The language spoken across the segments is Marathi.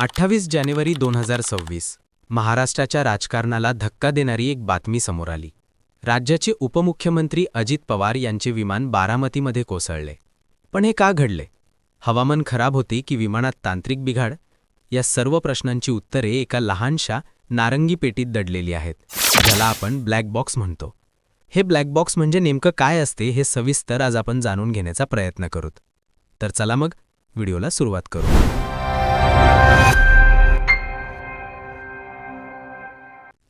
28 जानेवारी 2026 महाराष्ट्राच्या राजकारणाला धक्का देणारी एक बातमी समोर आली. राज्याचे उपमुख्यमंत्री अजित पवार यांचे विमान बारामतीमध्ये कोसळले. पण हे का घडले? हवामान खराब होते की विमानात तांत्रिक बिघाड? या सर्व प्रश्नांची उत्तरे एका लहानशा नारंगी पेटीत दडलेली आहेत, ज्याला आपण ब्लॅक बॉक्स म्हणतो. हे ब्लॅक बॉक्स म्हणजे नेमकं काय असते हे सविस्तर आज आपण जाणून घेण्याचा प्रयत्न करूत. तर चला मग व्हिडिओला सुरुवात करू.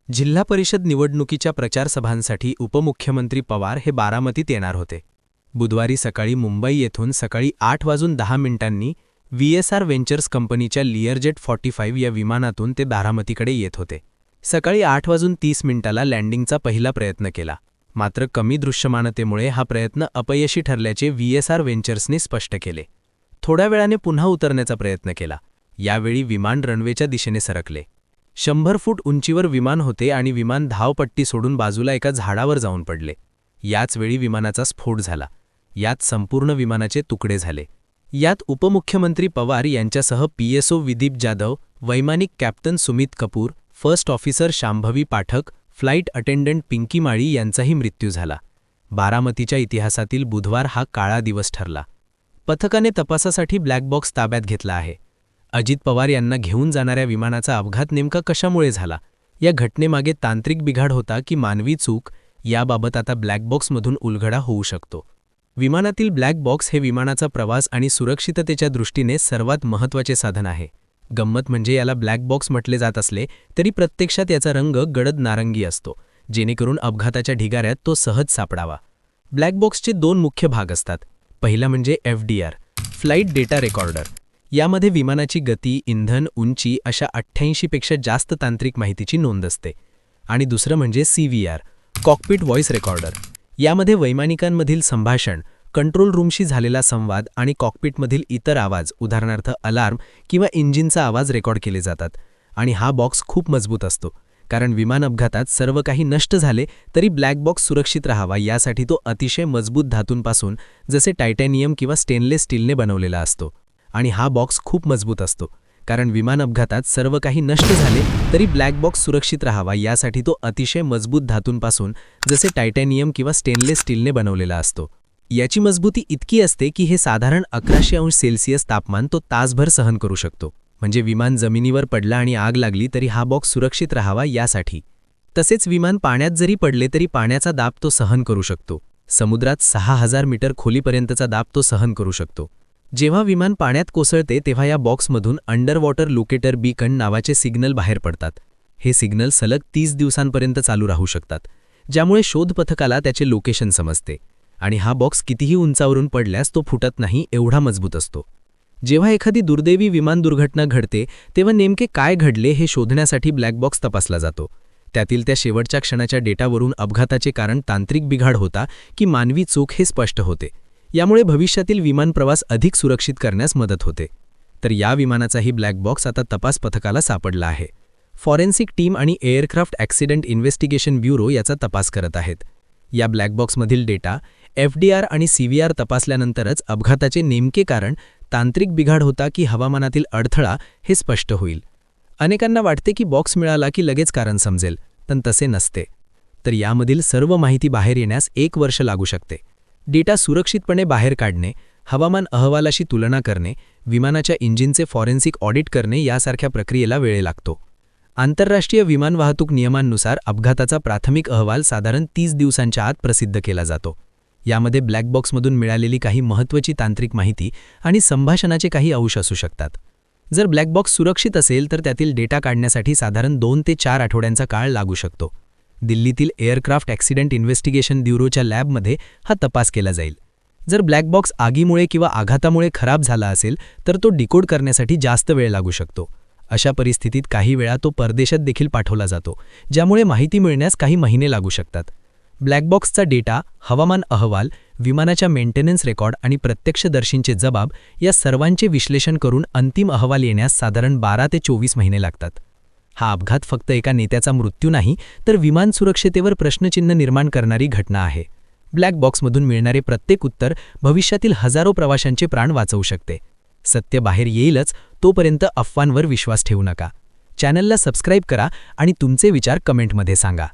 जिल्हा परिषद निवडणुकीच्या प्रचारसभांसाठी उपमुख्यमंत्री पवार हे बारामतीत येणार होते. बुधवारी सकाळी मुंबई येथून सकाळी 8:10 VSR व्हेंचर्स कंपनीच्या लिअरजेट 45 या विमानातून ते बारामतीकडे येत होते. सकाळी 8:30 लँडिंगचा पहिला प्रयत्न केला, मात्र कमी दृश्यमानतेमुळे हा प्रयत्न अपयशी ठरल्याचे VSR व्हेंचर्सने स्पष्ट केले. थोड्या वेळाने पुन्हा उतरण्याचा प्रयत्न केला. यावेळी विमान रनवेच्या दिशेने सरकले. 100 फूट उंचीवर विमान होते आणि विमान धावपट्टी सोडून बाजूला एका झाडावर जाऊन पडले. याच वेळी विमानाचा स्फोट झाला. यात संपूर्ण विमानाचे तुकडे झाले. यात उपमुख्यमंत्री पवार यांच्यासह PSO विदीप जाधव, वैमानिक captain Sumit Kapoor, first officer Shambhavi Pathak, flight attendant Pinky Mali यांचाही मृत्यू झाला. बारामतीच्या इतिहासातील बुधवार हा काळा दिवस ठरला. पथकाने तपासासाठी ब्लॅक बॉक्स ताब्यात घेतला आहे. अजित पवार यांना घेऊन जाणाऱ्या विमानाचा अपघात नेमका कशामुळे झाला? या घटनेमागे तांत्रिक बिघाड होता की मानवी चूक? याबाबत आता ब्लॅक बॉक्समधून उलगडा होऊ शकतो. विमानातील ब्लॅक बॉक्स हे विमानाचा प्रवास आणि सुरक्षिततेच्या दृष्टीने सर्वात महत्त्वाचे साधन आहे. गंमत म्हणजे याला ब्लॅक बॉक्स म्हटले जात असले तरी प्रत्यक्षात याचा रंग गडद नारंगी असतो, जेणेकरून अपघाताच्या ढिगाऱ्यात तो सहज सापडावा. ब्लॅक बॉक्सचे 2 मुख्य भाग असतात. पहिला म्हणजे FDR, फ्लाईट डेटा रेकॉर्डर. यामध्ये विमानाची गती, इंधन, उंची अशा 88 पेक्षा जास्त तांत्रिक माहितीची नोंद असते. आणि दुसरं म्हणजे CVR, कॉकपिट व्हॉइस रेकॉर्डर. यामध्ये वैमानिकांमधील संभाषण, कंट्रोल रूमशी झालेला संवाद आणि कॉकपिटमधील इतर आवाज, उदाहरणार्थ अलार्म किंवा इंजिनचा आवाज रेकॉर्ड केले जातात. आणि हा बॉक्स खूप मजबूत असतो, कारण विमान अपघातात सर्व काही नष्ट झाले तरी ब्लॅक बॉक्स सुरक्षित राहावा यासाठी तो अतिशय मजबूत धातूंपासून जसे टायटॅनियम किंवा स्टेनलेस स्टीलने बनवलेला असतो. आणि हा बॉक्स खूप मजबूत असतो, कारण विमान अपघातात सर्व काही नष्ट झाले तरी ब्लॅक बॉक्स सुरक्षित राहावा यासाठी तो अतिशय मजबूत धातूंपासून जसे टायटॅनियम किंवा स्टेनलेस स्टीलने बनवलेला असतो. याची मजबूती इतकी असते की हे साधारण 1100°C तापमान तो तासभर सहन करू शकतो. म्हणजे विमान जमिनीवर पडला आणि आग लागली तरी हा बॉक्स सुरक्षित राहावा यासाठी. तसेच विमान पाण्यात जरी पडले तरी पाण्याचा दाब तो सहन करू शकतो. समुद्रात 6000 मीटर खोलीपर्यंतचा दाब तो सहन करू शकतो. जेव्हा विमान पाण्यात कोसळते तेव्हा या बॉक्समधून अंडर वॉटर लोकेटर बीकन नावाचे सिग्नल बाहेर पडतात. हे सिग्नल सलग 30 दिवसांपर्यंत चालू राहू शकतात, ज्यामुळे शोध पथकाला त्याचे लोकेशन समजते. आणि हा बॉक्स कितीही उंचावरून पडल्यास तो फुटत नाही, एवढा मजबूत असतो. जेव्हा एखादी दुर्दैवी विमान दुर्घटना घडते तेव्हा नेमके काय घडले हे शोधण्यासाठी ब्लॅक बॉक्स तपासला जातो. त्यातील त्या शेवटच्या क्षणाच्या डेटावरून अपघाताचे कारण तांत्रिक बिघाड होता की मानवी चूक हे स्पष्ट होते. यामुळे भविष्यातील विमान प्रवास अधिक सुरक्षित करण्यास मदत होते. तर या विमानाचाही ब्लॅक बॉक्स आता तपास पथकाला सापडला आहे. फॉरेन्सिक टीम आणि एअरक्राफ्ट ॲक्सिडेंट इन्व्हेस्टिगेशन ब्युरो याचा तपास करत आहेत. या ब्लॅक बॉक्समधील डेटा, FDR आणि CVR तपासल्यानंतरच अपघाताचे नेमके कारण तांत्रिक बिघाड होता की हवामानातील अडथळा हे स्पष्ट होईल. अनेकांना वाटते की बॉक्स मिळाला की लगेच कारण समजेल, पण तसे नसते. तर यामधील सर्व माहिती बाहेर येण्यास 1 वर्ष लागू शकते. डेटा सुरक्षितपणे बाहेर काढणे, हवामान अहवालाशी तुलना करणे, विमानाच्या इंजिनचे फॉरेन्सिक ऑडिट करणे यासारख्या प्रक्रियेला वेळ लागतो. आंतरराष्ट्रीय विमान वाहतूक नियमांनुसार अपघाताचा प्राथमिक अहवाल साधारण 30 दिवसांच्या आत प्रसिद्ध केला जातो. यामध्ये ब्लॅक बॉक्समधून मिळालेली काही महत्त्वाची तांत्रिक माहिती आणि संभाषणाचे काही अंश असू शकतात. जर ब्लॅक बॉक्स सुरक्षित असेल तर त्यातील डेटा काढण्यासाठी साधारण 2 ते 4 आठवड्यांचा काळ लागू शकतो. दिल्लीतील एअरक्राफ्ट ॲक्सिडेंट इन्व्हेस्टिगेशन ब्युरोच्या लॅबमध्ये हा तपास केला जाईल. जर ब्लॅक बॉक्स आगीमुळे किंवा आघातामुळे खराब झाला असेल तर तो डिकोड करण्यासाठी जास्त वेळ लागू शकतो. अशा परिस्थितीत काही वेळा तो परदेशात देखील पाठवला जातो, ज्यामुळे माहिती मिळण्यास काही महिने लागू शकतात. ब्लॅक बॉक्सचा डेटा, हवामान अहवाल, विमानाच्या मेंटेनन्स रेकॉर्ड आणि प्रत्यक्षदर्शींचे जबाब या सर्वांचे विश्लेषण करून अंतिम अहवाल येण्यास साधारण 12 ते 24 महिने लागतात. हा अपघात फक्त एका नेत्याचा मृत्यू नाही, तर विमान सुरक्षितेवर प्रश्नचिन्ह निर्माण करणारी घटना आहे. ब्लॅक बॉक्समधून मिळणारे प्रत्येक उत्तर भविष्यातील हजारो प्रवाशांचे प्राण वाचवू शकते. सत्य बाहेर येईलच, तोपर्यंत अफवांवर विश्वास ठेवू नका. चॅनलला सबस्क्राईब करा आणि तुमचे विचार कमेंटमध्ये सांगा.